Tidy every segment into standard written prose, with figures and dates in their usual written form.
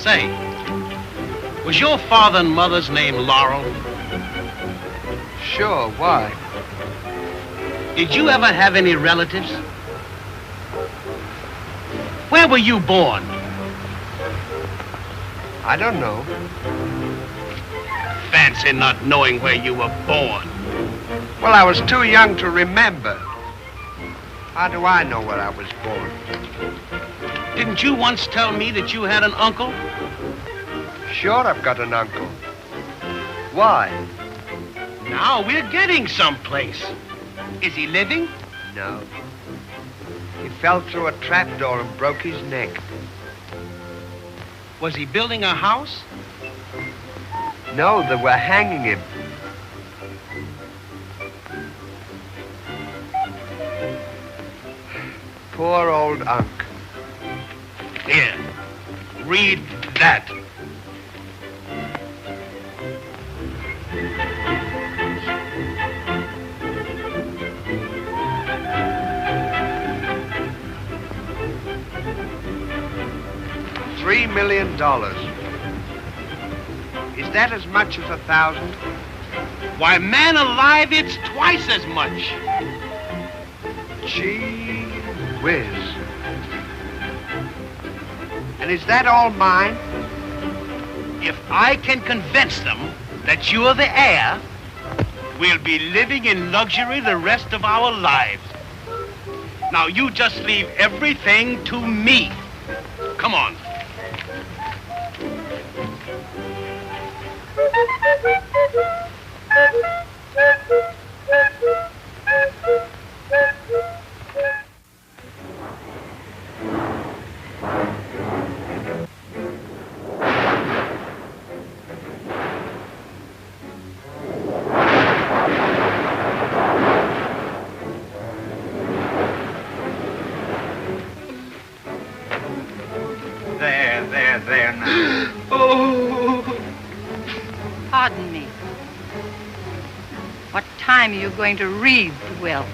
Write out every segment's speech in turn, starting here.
Say, was your father and mother's name Laurel? Sure, why? Did you ever have any relatives? Where were you born? I don't know. Fancy not knowing where you were born. Well, I was too young to remember. How do I know where I was born? Didn't you once tell me that you had an uncle? Sure, I've got an uncle. Why? Now we're getting someplace. Is he living? No. He fell through a trapdoor and broke his neck. Was he building a house? No, they were hanging him. Poor old Unc. Here, read that. $3 million. Is that as much as 1,000? Why, man alive, it's twice as much. Gee whiz. And is that all mine? If I can convince them that you're the heir, we'll be living in luxury the rest of our lives. Now, you just leave everything to me. Come on. There now. Oh! Pardon me. What time are you going to read the will?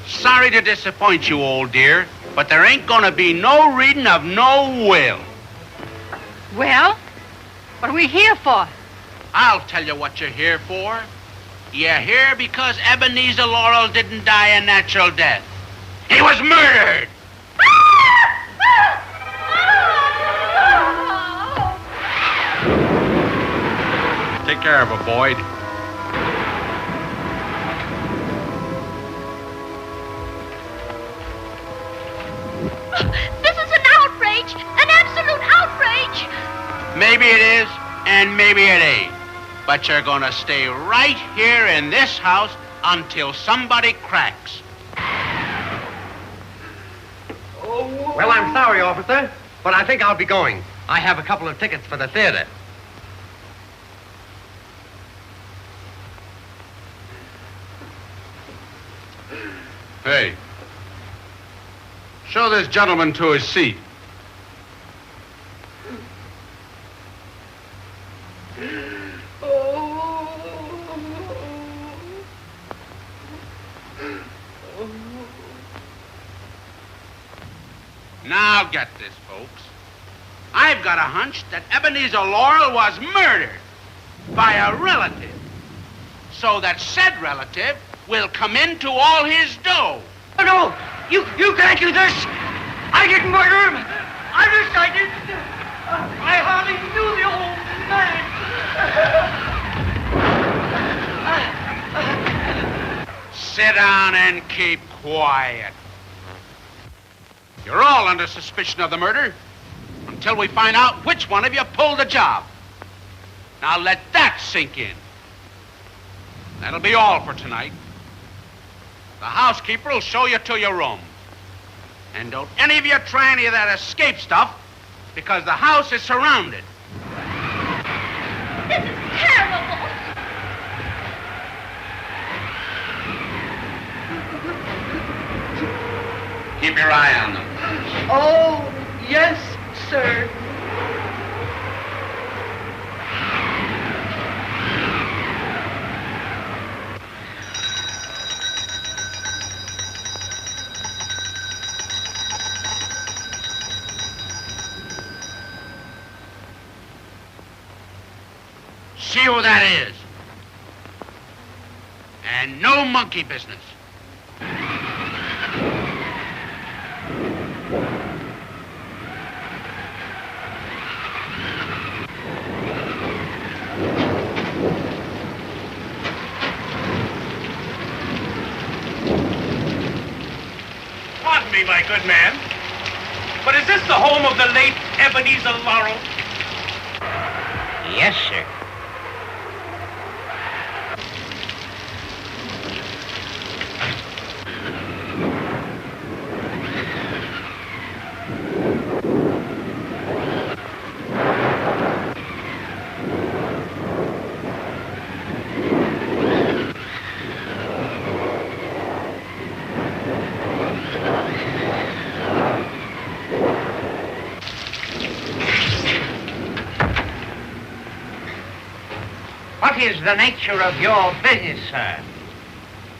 Sorry to disappoint you, old dear, but there ain't gonna be no reading of no will. Well, what are we here for? I'll tell you what you're here for. You're here because Ebenezer Laurel didn't die a natural death. He was murdered! Take care of her, Boyd. This is an outrage! An absolute outrage! Maybe it is, and maybe it ain't. But you're gonna stay right here in this house until somebody cracks. Well, I'm sorry, officer, but I think I'll be going. I have a couple of tickets for the theater. Hey, show this gentleman to his seat. Now get this, folks. I've got a hunch that Ebenezer Laurel was murdered by a relative, so that said relative will come into all his dough. Oh, no! You can't do this! I didn't murder him! I wish I didn't! I hardly knew the old man! Sit down and keep quiet. You're all under suspicion of the murder until we find out which one of you pulled the job. Now let that sink in. That'll be all for tonight. The housekeeper will show you to your room. And don't any of you try any of that escape stuff, because the house is surrounded. This is terrible. Keep your eye on them. Oh, yes, sir. See who that is. And no monkey business. Pardon me, my good man, but is this the home of the late Ebenezer Laurel? Yes, sir. What is the nature of your business, sir?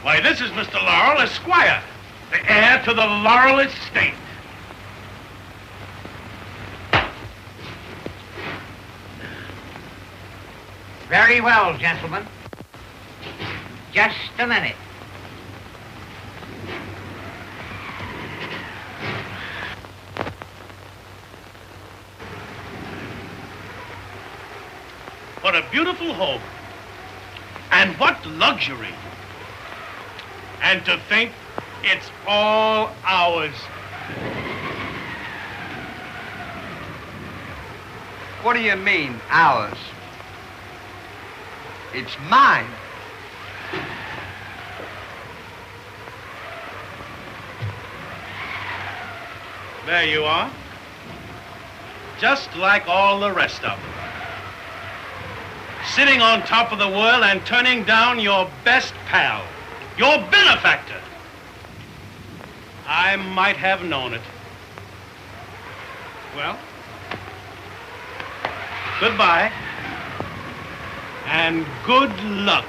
Why, this is Mr. Laurel, Esquire, the heir to the Laurel estate. Very well, gentlemen. Just a minute. What a beautiful home. And what luxury. And to think it's all ours. What do you mean, ours? It's mine. There you are. Just like all the rest of them. Sitting on top of the world and turning down your best pal, your benefactor. I might have known it. Well, goodbye. And good luck.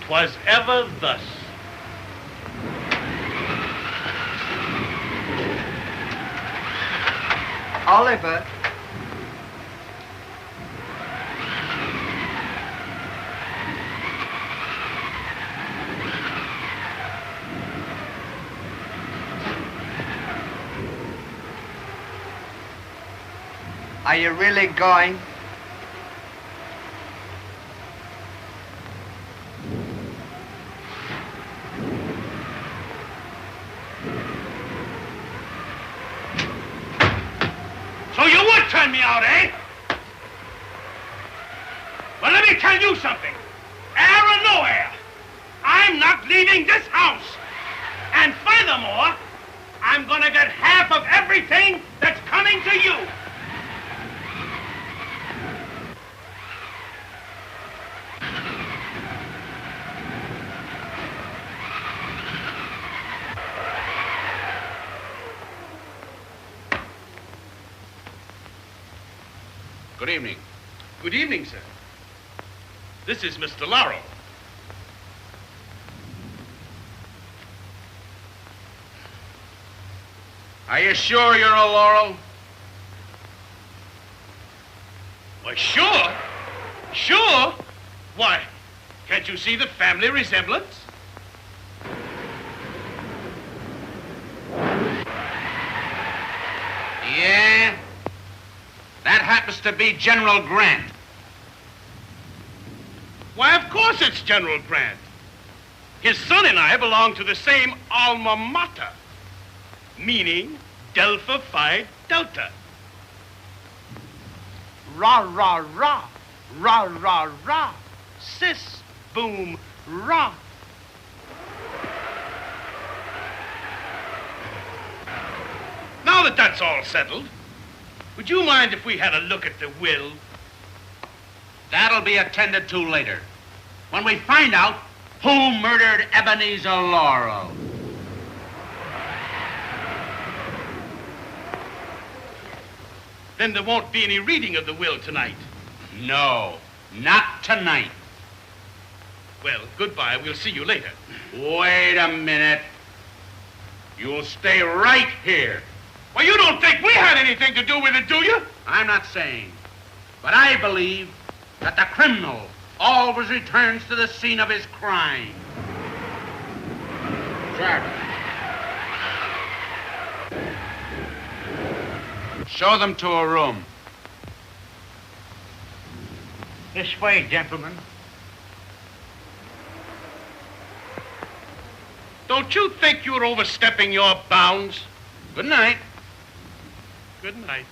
'Twas ever thus. Oliver. Are you really going? So you would turn me out, eh? Well, let me tell you something. Heir or no heir, I'm not leaving this house. And furthermore, I'm gonna get half of everything that's coming to you. Good evening. Good evening, sir. This is Mr. Laurel. Are you sure you're a Laurel? Why, sure. Sure? Why, can't you see the family resemblance? Yeah. That happens to be General Grant. Why, of course it's General Grant. His son and I belong to the same alma mater, meaning Delta Phi Delta. Rah, rah, rah. Rah, rah, rah. Sis, boom, rah. Now that that's all settled, would you mind if we had a look at the will? That'll be attended to later, when we find out who murdered Ebenezer Laurel. Then there won't be any reading of the will tonight. No, not tonight. Well, goodbye. We'll see you later. Wait a minute. You'll stay right here. Well, you don't think we had anything to do with it, do you? I'm not saying, but I believe that the criminal always returns to the scene of his crime. Sergeant. Show them to a room. This way, gentlemen. Don't you think you're overstepping your bounds? Good night. Good night.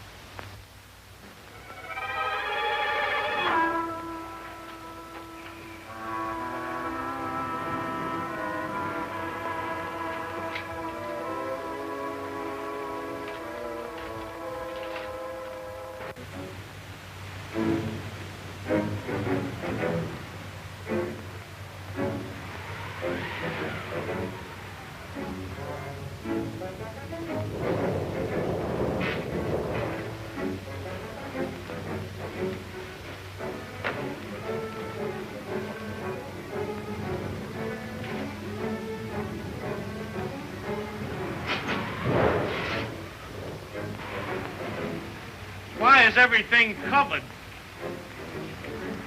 Why is everything covered?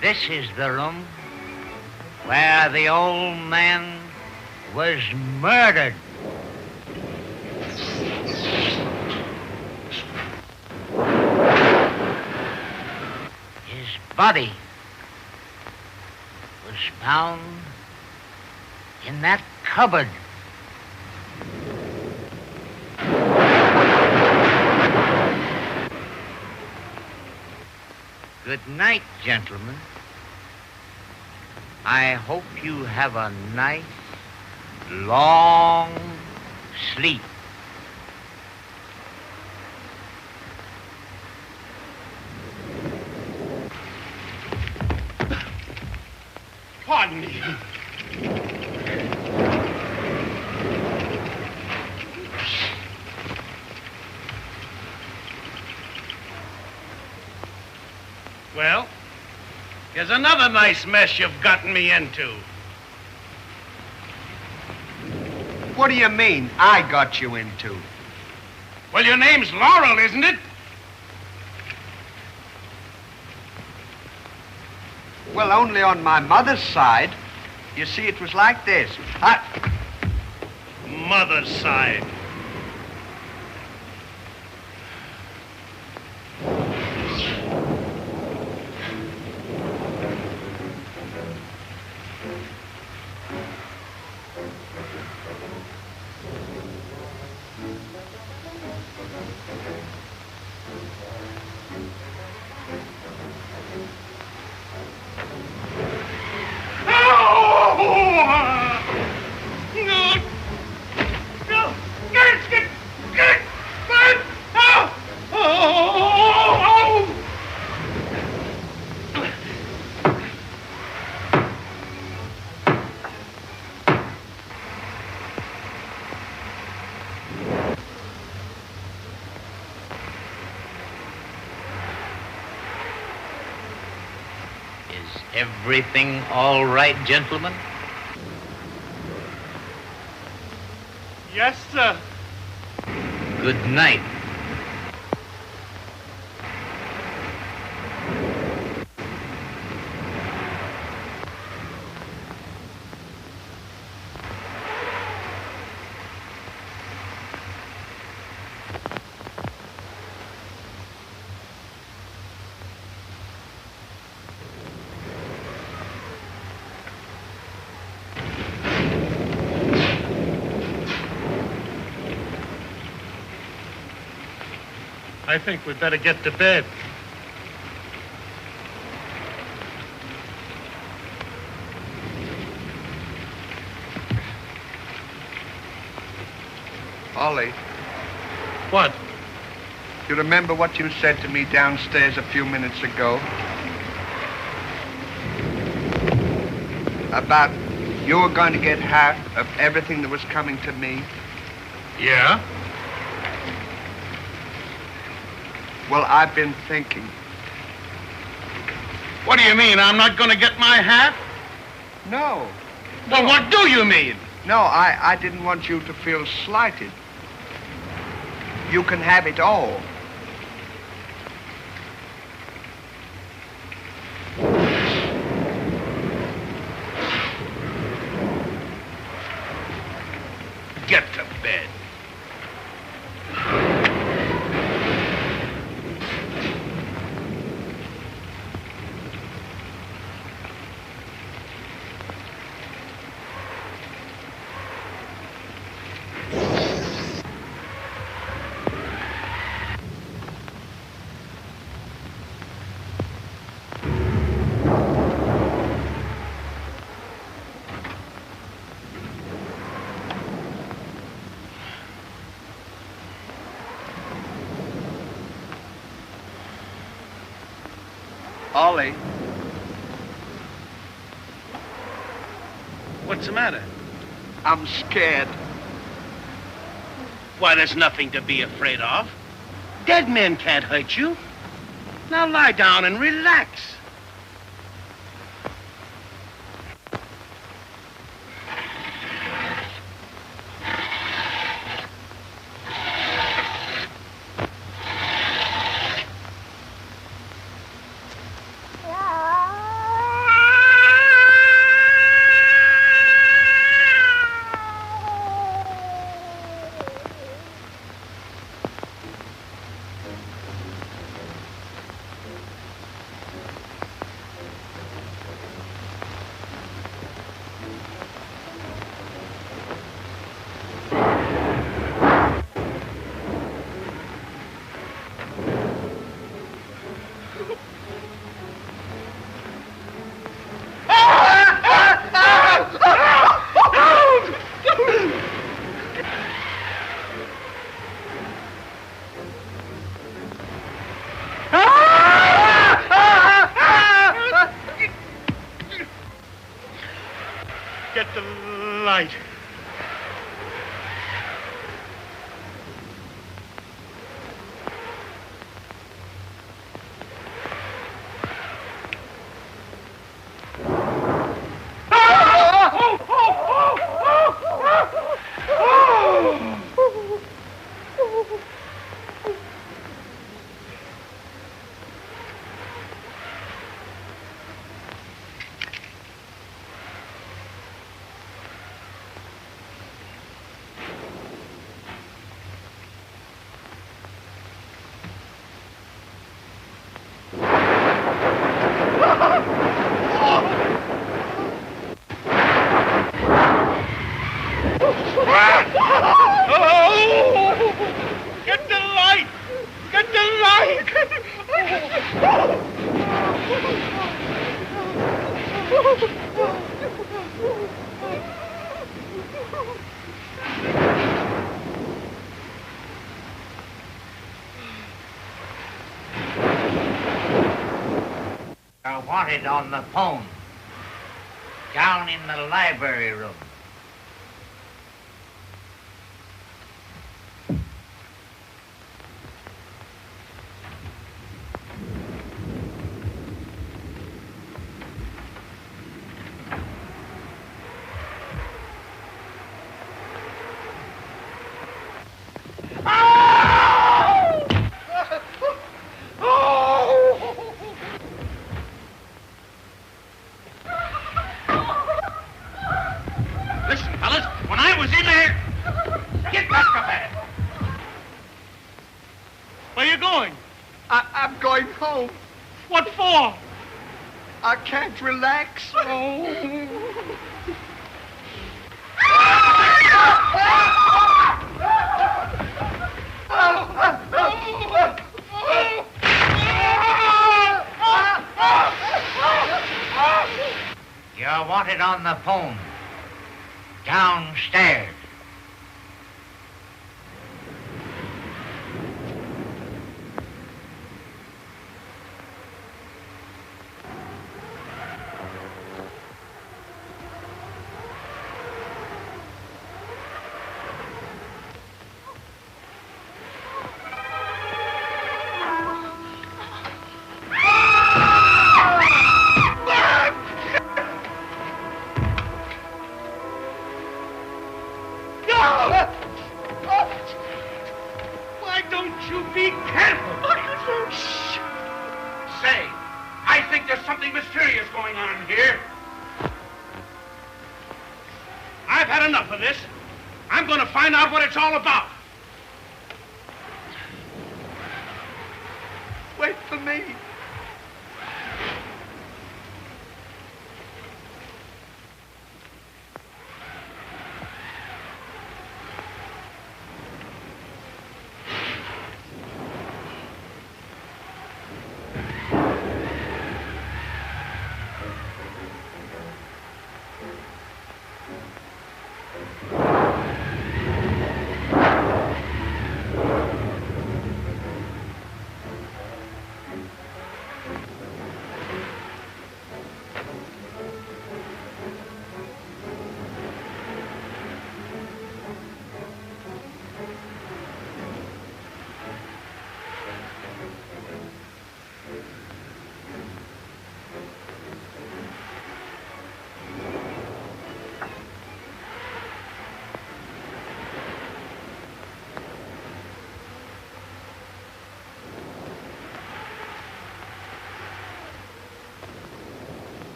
This is the room where the old man was murdered. His body was found in that cupboard. Good night, gentlemen. I hope you have a nice, long sleep. Pardon me. Well, here's another nice mess you've gotten me into. What do you mean, I got you into? Well, your name's Laurel, isn't it? Well, only on my mother's side. You see, it was like this. Mother's side. Everything all right, gentlemen? Yes, sir. Good night. I think we'd better get to bed. Ollie, What? you remember what you said to me downstairs a few minutes ago? About you were going to get half of everything that was coming to me? Yeah? Well, I've been thinking. What do you mean? I'm not going to get my half? No. Well, what do you mean? No, I didn't want you to feel slighted. You can have it all. Get to bed. Ollie, What's the matter? I'm scared. Why, there's nothing to be afraid of. Dead men can't hurt you. Now lie down and relax. Get the light. Get the light! Get the light! Are wanted on the phone. Down in the library room. Listen, fellas, when I was in there, get back to bed. Where you going? I'm going home. What for? I can't relax. it on the phone. Downstairs. Why don't you be careful? Shh. Say, I think there's something mysterious going on here. I've had enough of this. I'm going to find out what it's all about. Wait for me.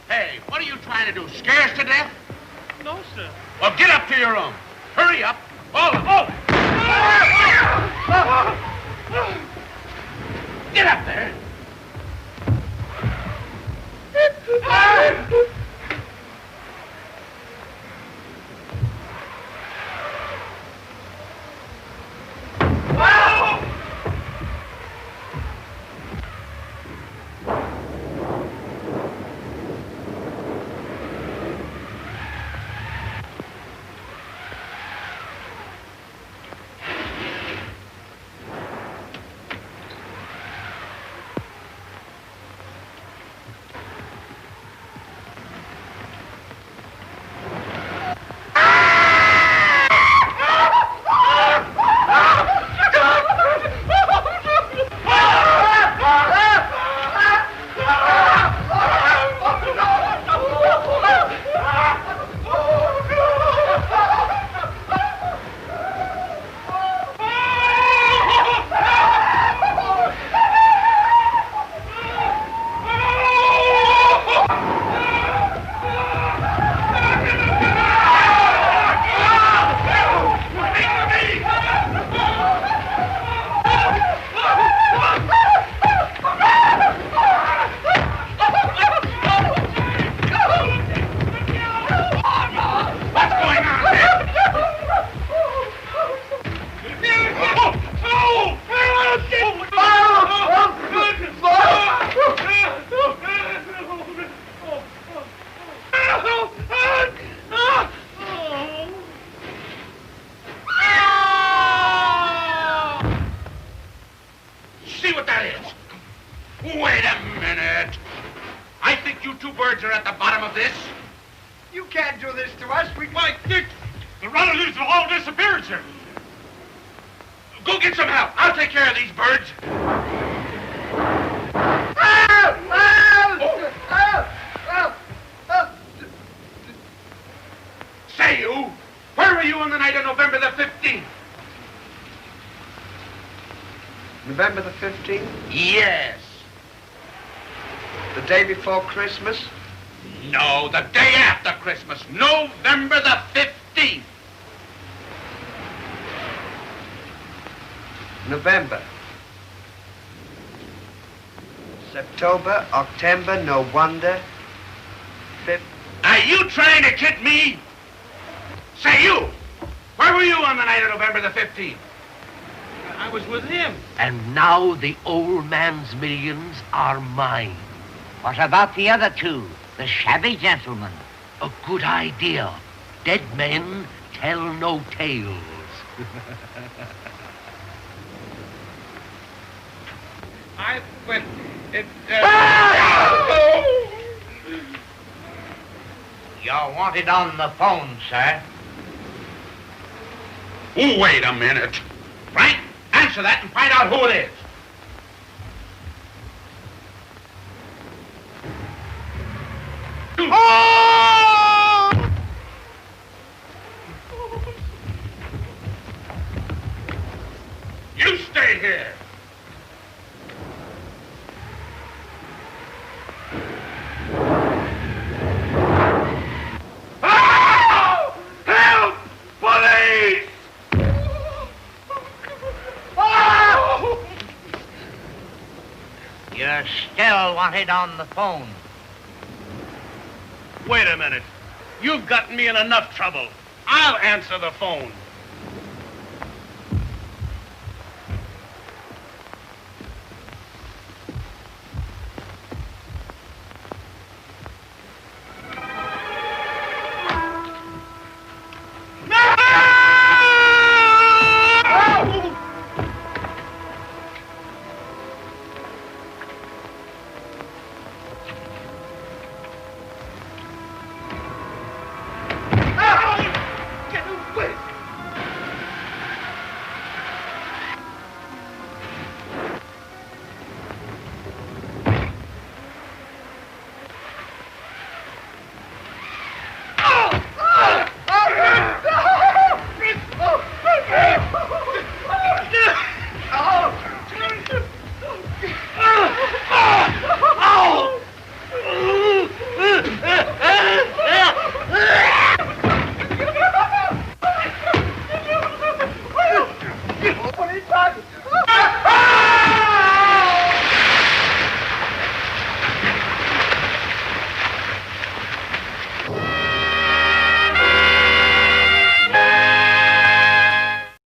Hey, what are you trying to do? Scare us to death? No, sir. Well, get up to your room. Hurry up. Oh! Get up there. See what that is? Wait a minute. I think you two birds are at the bottom of this. You can't do this to us. Why, Dick, the relatives have all disappeared, sir. Go get some help. I'll take care of these birds. Say, you, where were you on the night of November the 15th? November the 15th? Yes. The day before Christmas? No, the day after Christmas, November the 15th. November. September, October, no wonder. Are you trying to kid me? Say, you! Where were you on the night of November the 15th? I was with him. And now the old man's millions are mine. What about the other two? The shabby gentlemen? A good idea. Dead men tell no tales. You're wanted on the phone, sir. Wait a minute. Frank, answer that and find out who it is. You stay here. Oh! Help! Police! Oh! You're still wanted on the phone. Wait a minute. You've gotten me in enough trouble. I'll answer the phone.